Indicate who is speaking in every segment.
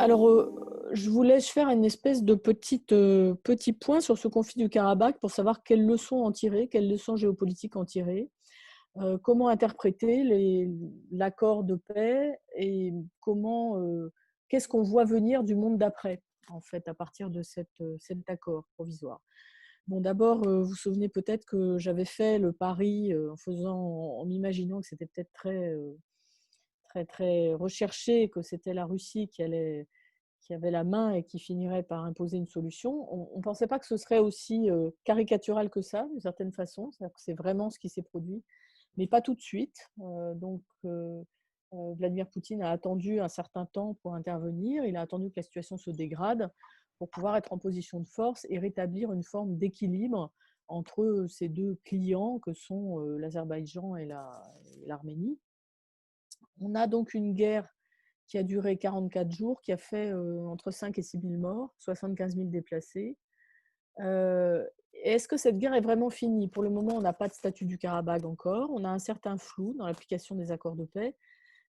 Speaker 1: Alors, je voulais faire une espèce de petit point sur ce conflit du Karabakh pour savoir quelles leçons en tirer, quelles leçons géopolitiques en tirer, comment interpréter l'accord de paix et qu'est-ce qu'on voit venir du monde d'après, en fait, à partir de cet accord provisoire. Bon, d'abord, vous vous souvenez peut-être que j'avais fait le pari en m'imaginant que c'était peut-être très recherché, que c'était la Russie qui avait la main et qui finirait par imposer une solution. On ne pensait pas que ce serait aussi caricatural que ça, d'une certaine façon. C'est-à-dire que c'est vraiment ce qui s'est produit, mais pas tout de suite. Vladimir Poutine a attendu un certain temps pour intervenir. Il a attendu que la situation se dégrade pour pouvoir être en position de force et rétablir une forme d'équilibre entre ces deux clients que sont l'Azerbaïdjan et l'Arménie. On a donc une guerre qui a duré 44 jours, qui a fait entre 5 et 6 000 morts, 75 000 déplacés. Est-ce que cette guerre est vraiment finie? Pour le moment, on n'a pas de statut du Karabakh encore. On a un certain flou dans l'application des accords de paix.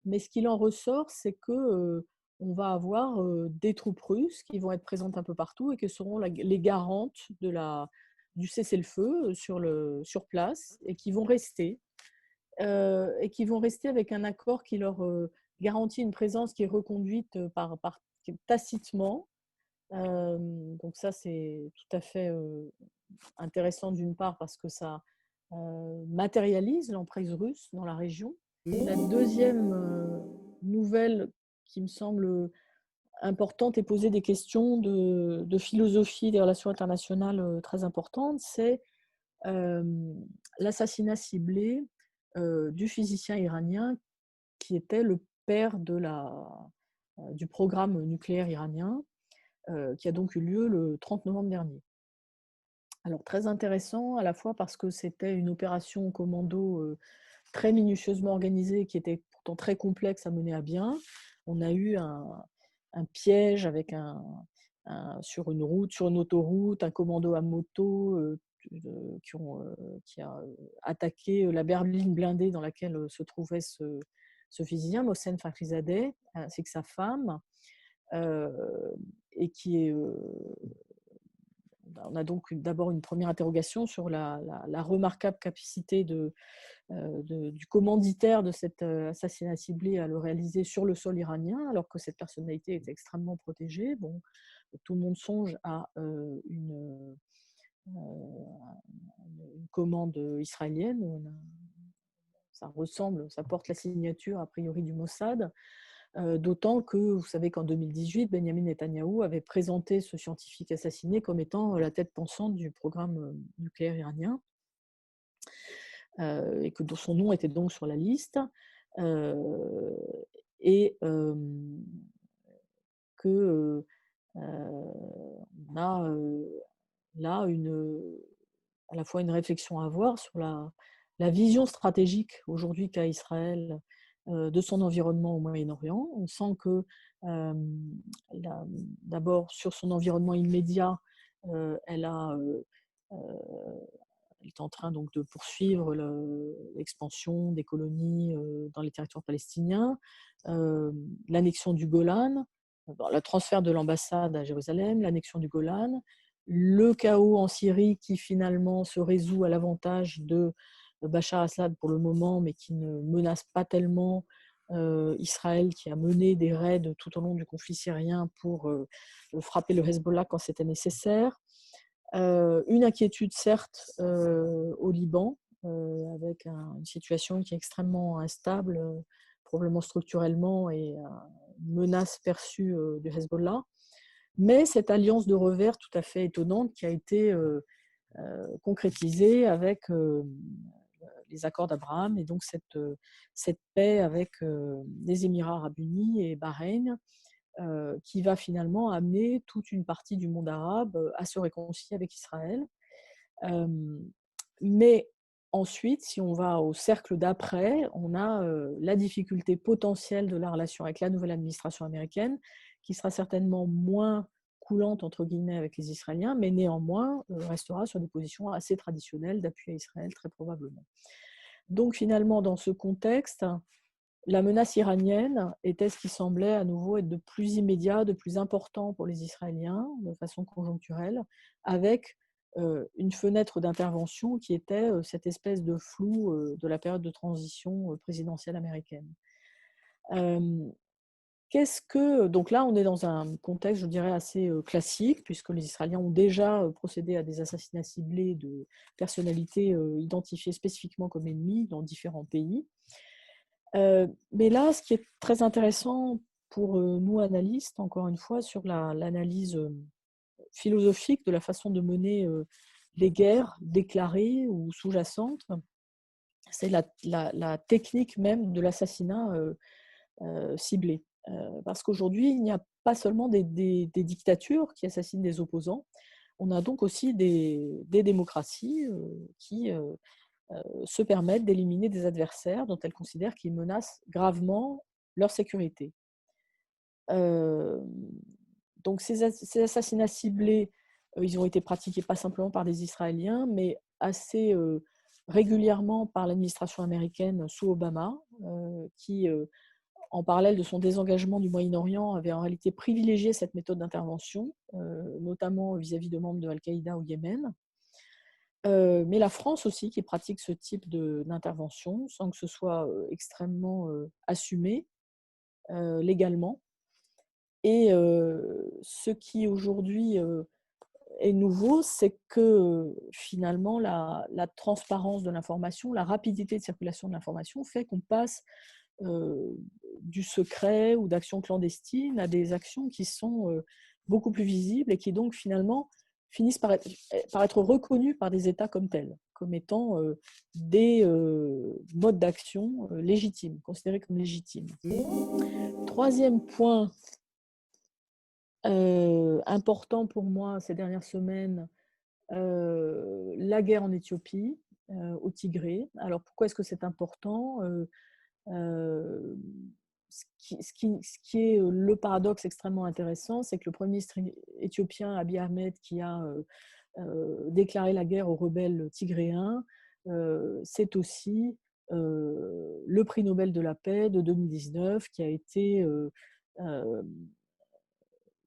Speaker 1: Mais ce qu'il en ressort, c'est que on va avoir des troupes russes qui vont être présentes un peu partout et qui seront les garantes du cessez-le-feu sur place et qui vont rester. Avec un accord qui leur garantit une présence qui est reconduite tacitement. Donc ça, c'est tout à fait intéressant d'une part parce que ça matérialise l'emprise russe dans la région. La deuxième nouvelle qui me semble importante et poser des questions de philosophie des relations internationales très importantes, c'est l'assassinat ciblé du physicien iranien qui était le père du programme nucléaire iranien, qui a donc eu lieu le 30 novembre dernier. Alors très intéressant à la fois parce que c'était une opération commando très minutieusement organisée qui était pourtant très complexe à mener à bien. On a eu un piège avec sur une autoroute, un commando à moto qui a attaqué la berline blindée dans laquelle se trouvait ce physicien, Mohsen Fakhrizadeh, ainsi que sa femme, et qui est on a donc d'abord une première interrogation sur la remarquable capacité du commanditaire de cet assassinat ciblé à le réaliser sur le sol iranien, alors que cette personnalité est extrêmement protégée. Bon, tout le monde songe à une commande israélienne. Ça porte la signature a priori du Mossad. D'autant que vous savez qu'en 2018, Benjamin Netanyahou avait présenté ce scientifique assassiné comme étant la tête pensante du programme nucléaire iranien, et que son nom était donc sur la liste, et que on a là à la fois une réflexion à avoir sur la vision stratégique aujourd'hui qu'a Israël de son environnement au Moyen-Orient. On sent que d'abord sur son environnement immédiat, elle est en train donc de poursuivre l'expansion des colonies dans les territoires palestiniens, l'annexion du Golan, le transfert de l'ambassade à Jérusalem, l'annexion du Golan, le chaos en Syrie qui finalement se résout à l'avantage de Bachar al-Assad pour le moment, mais qui ne menace pas tellement Israël, qui a mené des raids tout au long du conflit syrien pour frapper le Hezbollah quand c'était nécessaire. Une inquiétude certes au Liban, avec une situation qui est extrêmement instable, probablement structurellement, et une menace perçue du Hezbollah. Mais cette alliance de revers tout à fait étonnante qui a été concrétisée avec les accords d'Abraham et donc cette paix avec les Émirats arabes unis et Bahreïn, qui va finalement amener toute une partie du monde arabe à se réconcilier avec Israël. Mais ensuite, si on va au cercle d'après, on a la difficulté potentielle de la relation avec la nouvelle administration américaine, qui sera certainement moins coulante entre guillemets avec les Israéliens, mais néanmoins restera sur des positions assez traditionnelles d'appui à Israël, très probablement. Donc finalement, dans ce contexte, la menace iranienne était ce qui semblait à nouveau être de plus immédiat, de plus important pour les Israéliens, de façon conjoncturelle, avec une fenêtre d'intervention qui était cette espèce de flou de la période de transition présidentielle américaine. Donc là, on est dans un contexte, je dirais, assez classique, puisque les Israéliens ont déjà procédé à des assassinats ciblés de personnalités identifiées spécifiquement comme ennemies dans différents pays. Mais là, ce qui est très intéressant pour nous, analystes, encore une fois, sur l'analyse philosophique de la façon de mener les guerres déclarées ou sous-jacentes, c'est la technique même de l'assassinat ciblé. Parce qu'aujourd'hui, il n'y a pas seulement des dictatures qui assassinent des opposants, on a donc aussi des démocraties qui se permettent d'éliminer des adversaires dont elles considèrent qu'ils menacent gravement leur sécurité. Donc ces assassinats ciblés, ils ont été pratiqués pas simplement par des Israéliens, mais assez régulièrement par l'administration américaine sous Obama, qui, en parallèle de son désengagement du Moyen-Orient, avait en réalité privilégié cette méthode d'intervention, notamment vis-à-vis de membres de Al-Qaïda au Yémen. Mais la France aussi, qui pratique ce type d'intervention, sans que ce soit extrêmement assumé légalement. Et ce qui aujourd'hui est nouveau, c'est que finalement la transparence de l'information, la rapidité de circulation de l'information fait qu'on passe du secret ou d'actions clandestines à des actions qui sont beaucoup plus visibles et qui donc finalement finissent par être reconnues par des États comme tels, comme étant des modes d'action légitimes, considérés comme légitimes. Troisième point important pour moi ces dernières semaines, la guerre en Éthiopie, au Tigré. Alors pourquoi est-ce que c'est important? Ce qui est le paradoxe extrêmement intéressant, c'est que le Premier ministre éthiopien Abiy Ahmed, qui a déclaré la guerre aux rebelles tigréens, c'est aussi le prix Nobel de la paix de 2019 qui a été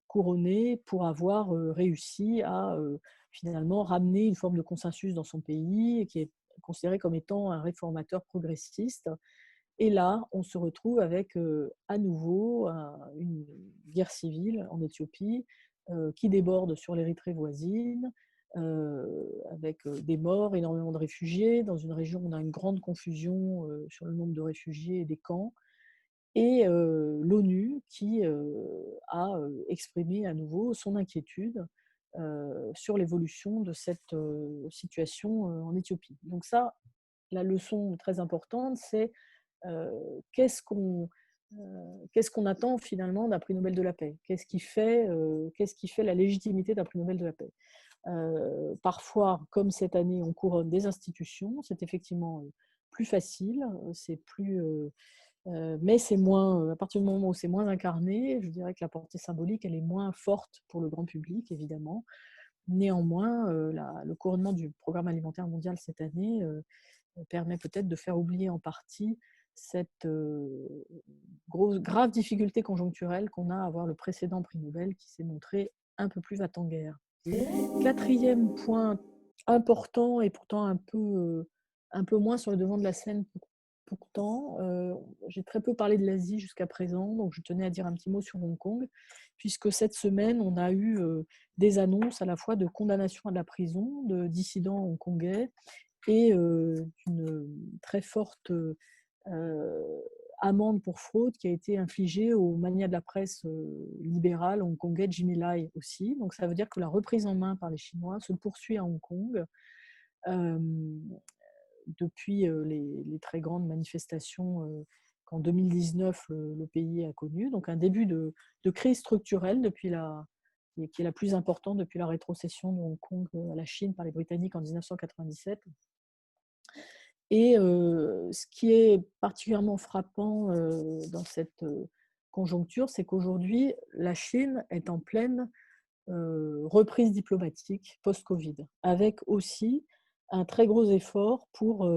Speaker 1: couronné pour avoir réussi à finalement ramener une forme de consensus dans son pays, et qui est considéré comme étant un réformateur progressiste. Et là, on se retrouve avec à nouveau une guerre civile en Éthiopie qui déborde sur l'Érythrée voisine, avec des morts, énormément de réfugiés, dans une région où on a une grande confusion sur le nombre de réfugiés et des camps, et l'ONU qui a exprimé à nouveau son inquiétude sur l'évolution de cette situation en Éthiopie. Donc ça, la leçon très importante, c'est qu'est-ce qu'on attend finalement d'un prix Nobel de la paix? Qu'est-ce qui fait la légitimité d'un prix Nobel de la paix? Parfois, comme cette année, on couronne des institutions, c'est effectivement plus facile, c'est plus, mais c'est moins, à partir du moment où c'est moins incarné, je dirais que la portée symbolique, elle est moins forte pour le grand public, évidemment. Néanmoins, le couronnement du Programme alimentaire mondial cette année permet peut-être de faire oublier en partie cette grave difficulté conjoncturelle qu'on a à avoir le précédent prix Nobel qui s'est montré un peu plus va-t-en-guerre. Quatrième point important et pourtant un peu moins sur le devant de la scène pourtant, j'ai très peu parlé de l'Asie jusqu'à présent, donc je tenais à dire un petit mot sur Hong Kong, puisque cette semaine, on a eu des annonces à la fois de condamnation à la prison de dissidents hongkongais et d'une très forte amende pour fraude qui a été infligée au magnat de la presse libérale hongkongais Jimmy Lai aussi. Donc ça veut dire que la reprise en main par les Chinois se poursuit à Hong Kong depuis les très grandes manifestations qu'en 2019 le pays a connues. Donc un début de crise structurelle qui est la plus importante depuis la rétrocession de Hong Kong à la Chine par les Britanniques en 1997. Et ce qui est particulièrement frappant dans cette conjoncture, c'est qu'aujourd'hui, la Chine est en pleine reprise diplomatique post-Covid, avec aussi un très gros effort pour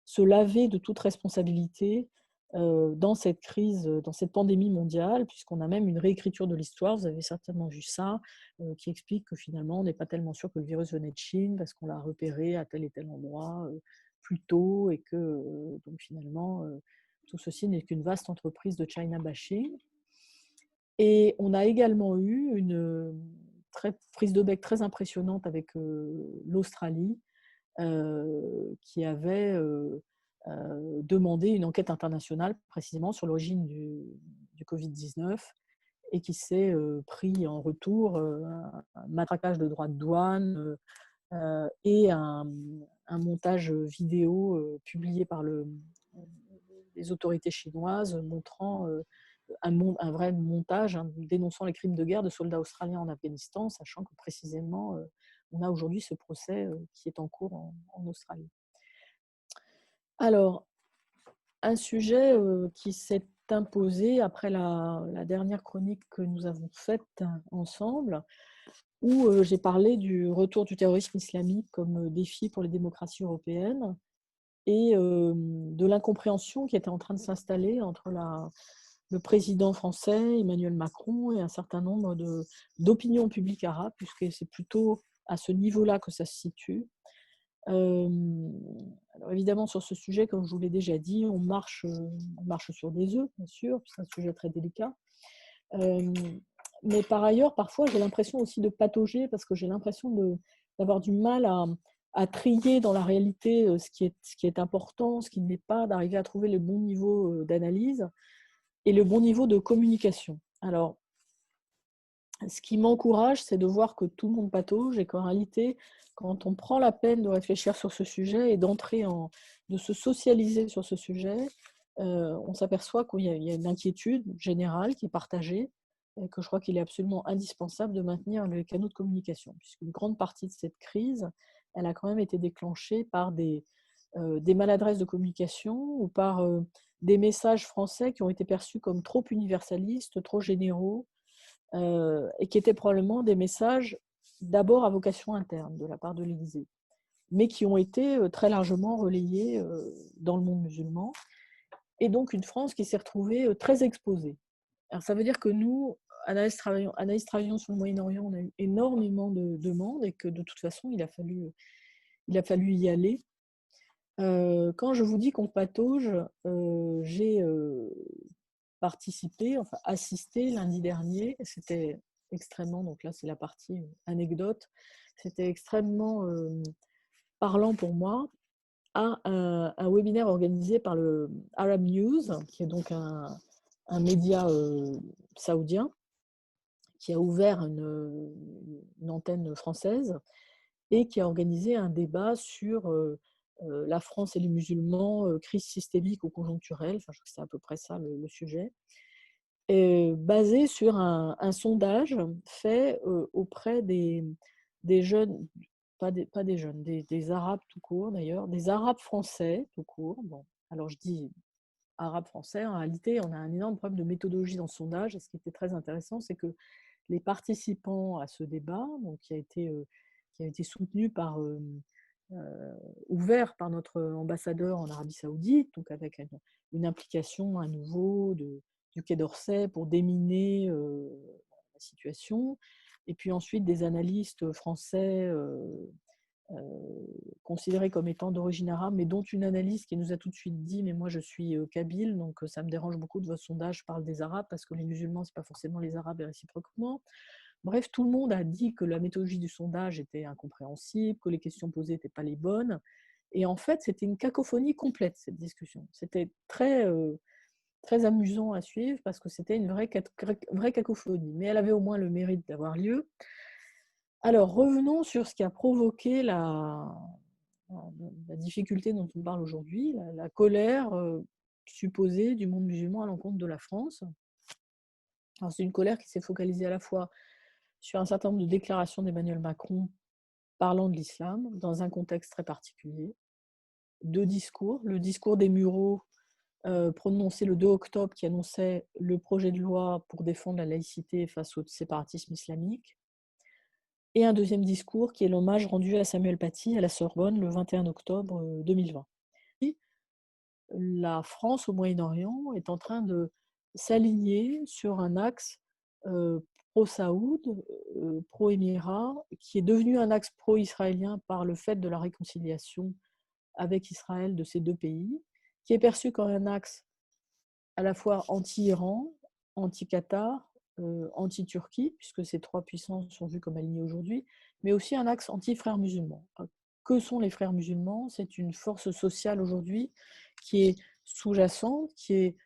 Speaker 1: se laver de toute responsabilité dans cette crise, dans cette pandémie mondiale, puisqu'on a même une réécriture de l'histoire, vous avez certainement vu ça, qui explique que finalement on n'est pas tellement sûr que le virus venait de Chine parce qu'on l'a repéré à tel et tel endroit plus tôt et que donc finalement tout ceci n'est qu'une vaste entreprise de China bashing. Et on a également eu une prise de bec très impressionnante avec l'Australie, qui avait demandé une enquête internationale précisément sur l'origine du Covid-19 et qui s'est pris en retour un matraquage de droits de douane et un montage vidéo publié par les autorités chinoises montrant un vrai montage dénonçant les crimes de guerre de soldats australiens en Afghanistan, sachant que précisément on a aujourd'hui ce procès qui est en cours en Australie. Alors, un sujet qui s'est imposé après la dernière chronique que nous avons faite ensemble, où j'ai parlé du retour du terrorisme islamique comme défi pour les démocraties européennes et de l'incompréhension qui était en train de s'installer entre le président français, Emmanuel Macron, et un certain nombre d'opinions publiques arabes, puisque c'est plutôt à ce niveau-là que ça se situe. Alors évidemment, sur ce sujet, comme je vous l'ai déjà dit, on marche sur des œufs, bien sûr, c'est un sujet très délicat. Mais par ailleurs, parfois, j'ai l'impression aussi de patauger, parce que j'ai l'impression d'avoir du mal à trier dans la réalité ce qui est important, ce qui ne l'est pas, d'arriver à trouver le bon niveau d'analyse et le bon niveau de communication. Alors, ce qui m'encourage, c'est de voir que tout le monde patauge et qu'en réalité, quand on prend la peine de réfléchir sur ce sujet et de se socialiser sur ce sujet, on s'aperçoit qu'il y a une inquiétude générale qui est partagée et que je crois qu'il est absolument indispensable de maintenir les canaux de communication, puisqu'une grande partie de cette crise, elle a quand même été déclenchée par des maladresses de communication ou par des messages français qui ont été perçus comme trop universalistes, trop généraux, et qui étaient probablement des messages d'abord à vocation interne de la part de l'Élysée, mais qui ont été très largement relayés dans le monde musulman, et donc une France qui s'est retrouvée très exposée. Alors ça veut dire que nous, analystes travaillant sur le Moyen-Orient, on a eu énormément de demandes et que de toute façon, il a fallu y aller. Quand je vous dis qu'on patauge, j'ai participé, enfin assisté lundi dernier, c'était extrêmement, donc là c'est la partie anecdote, c'était extrêmement parlant pour moi, à un webinaire organisé par le Arab News, qui est donc un média saoudien, qui a ouvert une antenne française et qui a organisé un débat sur la France et les musulmans, crise systémique ou conjoncturelle, enfin, je crois que c'est à peu près ça le sujet, basé sur un sondage fait auprès des jeunes, pas des jeunes, des Arabes tout court d'ailleurs, des Arabes français tout court. Bon, alors je dis Arabes français, en réalité, on a un énorme problème de méthodologie dans ce sondage. Et ce qui était très intéressant, c'est que les participants à ce débat, donc qui a été soutenu ouvert par notre ambassadeur en Arabie Saoudite, donc avec une implication à nouveau du Quai d'Orsay pour déminer la situation, et puis ensuite des analystes français considérés comme étant d'origine arabe, mais dont une analyste qui nous a tout de suite dit « mais moi je suis kabyle, donc ça me dérange beaucoup de votre sondage, je parle des Arabes, parce que les musulmans, ce n'est pas forcément les Arabes et réciproquement ». Bref, tout le monde a dit que la méthodologie du sondage était incompréhensible, que les questions posées n'étaient pas les bonnes. Et en fait, c'était une cacophonie complète, cette discussion. C'était très amusant à suivre parce que c'était une vraie cacophonie. Mais elle avait au moins le mérite d'avoir lieu. Alors, revenons sur ce qui a provoqué la difficulté dont on parle aujourd'hui, la colère supposée du monde musulman à l'encontre de la France. Alors, c'est une colère qui s'est focalisée à la fois sur un certain nombre de déclarations d'Emmanuel Macron parlant de l'islam dans un contexte très particulier, deux discours. Le discours des Mureaux prononcé le 2 octobre qui annonçait le projet de loi pour défendre la laïcité face au séparatisme islamique, et un deuxième discours qui est l'hommage rendu à Samuel Paty à la Sorbonne le 21 octobre 2020. la France au Moyen-Orient est en train de s'aligner sur un axe pro-Saoud, pro-Émirat, qui est devenu un axe pro-israélien par le fait de la réconciliation avec Israël de ces deux pays, qui est perçu comme un axe à la fois anti-Iran, anti-Qatar, anti-Turquie, puisque ces trois puissances sont vues comme alignées aujourd'hui, mais aussi un axe anti-frères musulmans. Que sont les frères musulmans? C'est une force sociale aujourd'hui qui est sous-jacente, qui est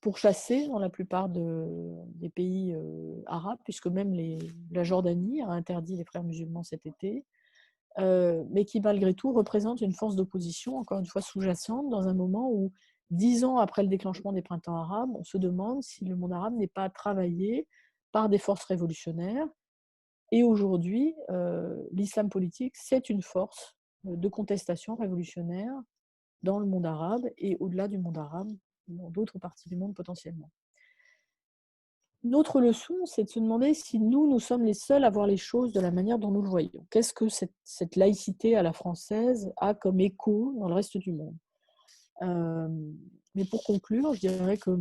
Speaker 1: pourchassée dans la plupart des pays arabes, puisque même la Jordanie a interdit les frères musulmans cet été, mais qui malgré tout représente une force d'opposition, encore une fois sous-jacente, dans un moment où, 10 ans après le déclenchement des printemps arabes, on se demande si le monde arabe n'est pas travaillé par des forces révolutionnaires. Et aujourd'hui, l'islam politique, c'est une force de contestation révolutionnaire dans le monde arabe et au-delà du monde arabe, dans d'autres parties du monde potentiellement. Une autre leçon, c'est de se demander si nous sommes les seuls à voir les choses de la manière dont nous le voyons. Qu'est-ce que cette laïcité à la française a comme écho dans le reste du monde? Mais pour conclure, je dirais que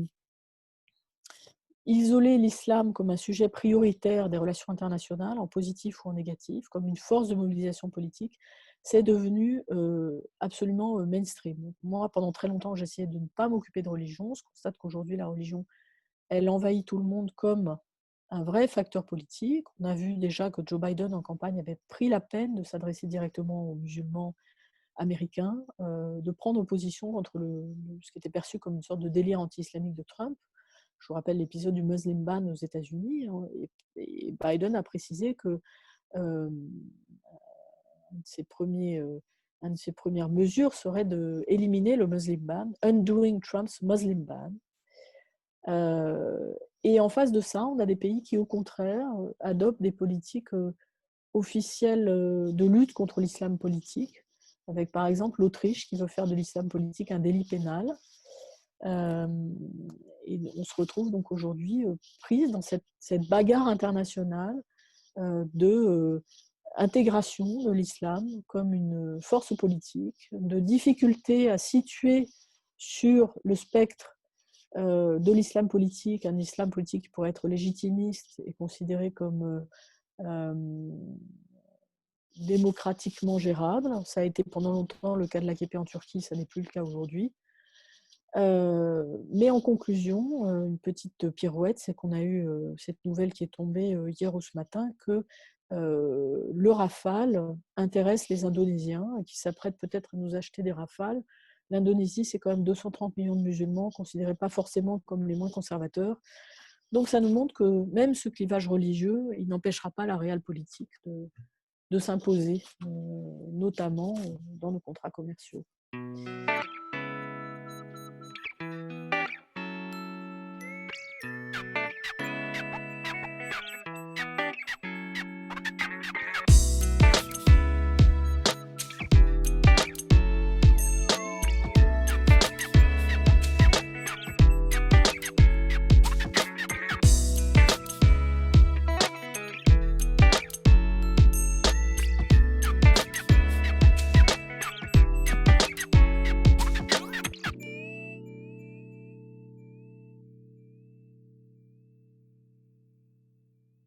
Speaker 1: isoler l'islam comme un sujet prioritaire des relations internationales, en positif ou en négatif, comme une force de mobilisation politique, c'est devenu absolument mainstream. Donc, moi, pendant très longtemps, j'essayais de ne pas m'occuper de religion. Je constate qu'aujourd'hui, la religion, elle envahit tout le monde comme un vrai facteur politique. On a vu déjà que Joe Biden, en campagne, avait pris la peine de s'adresser directement aux musulmans américains, de prendre position contre ce qui était perçu comme une sorte de délire anti-islamique de Trump. Je vous rappelle l'épisode du Muslim ban aux États-Unis, hein, et Biden a précisé que un de ses une de ses premières mesures serait d'éliminer le Muslim ban, undoing Trump's Muslim ban. Et en face de ça, on a des pays qui, au contraire, adoptent des politiques officielles de lutte contre l'islam politique, avec par exemple l'Autriche qui veut faire de l'islam politique un délit pénal. Et on se retrouve donc aujourd'hui prise dans cette bagarre internationale de intégration de l'islam comme une force politique, de difficulté à situer sur le spectre de l'islam politique, un islam politique qui pourrait être légitimiste et considéré comme démocratiquement gérable. Ça a été pendant longtemps le cas de l'AKP en Turquie, ça n'est plus le cas aujourd'hui. Mais en conclusion, une petite pirouette, c'est qu'on a eu cette nouvelle qui est tombée hier ou ce matin, que le Rafale intéresse les Indonésiens et qui s'apprêtent peut-être à nous acheter des Rafales. L'Indonésie, c'est quand même 230 millions de musulmans, considérés pas forcément comme les moins conservateurs. Donc ça nous montre que même ce clivage religieux, il n'empêchera pas la réelle politique de s'imposer, notamment dans nos contrats commerciaux.